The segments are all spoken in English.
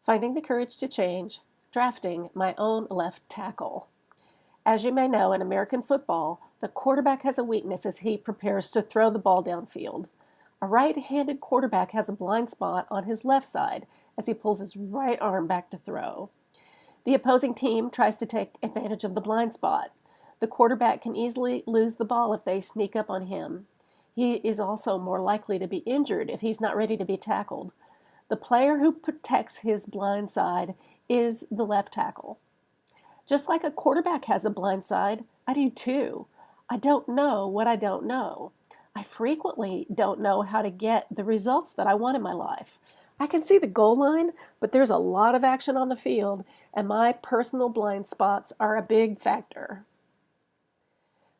Finding the courage to change, drafting my own left tackle. As you may know, in American football, the quarterback has a weakness as he prepares to throw the ball downfield. A right-handed quarterback has a blind spot on his left side as he pulls his right arm back to throw. The opposing team tries to take advantage of the blind spot. The quarterback can easily lose the ball if they sneak up on him. He is also more likely to be injured if he's not ready to be tackled. The player who protects his blind side is the left tackle. Just like a quarterback has a blind side, I do too. I don't know what I don't know. I frequently don't know how to get the results that I want in my life. I can see the goal line, but there's a lot of action on the field, and my personal blind spots are a big factor.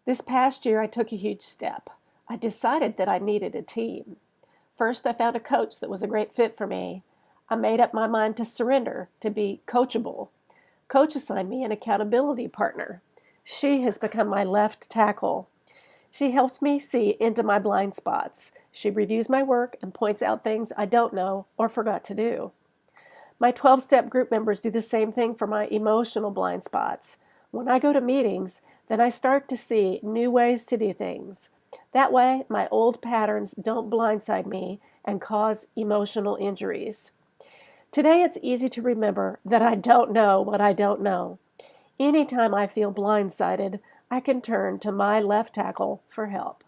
This past year, I took a huge step. I decided that I needed a team. First, I found a coach that was a great fit for me. I made up my mind to surrender, to be coachable. Coach assigned me an accountability partner. She has become my left tackle. She helps me see into my blind spots. She reviews my work and points out things I don't know or forgot to do. My 12-step group members do the same thing for my emotional blind spots. When I go to meetings, then I start to see new ways to do things. That way, my old patterns don't blindside me and cause emotional injuries. Today, it's easy to remember that I don't know what I don't know. Anytime I feel blindsided, I can turn to my left tackle for help.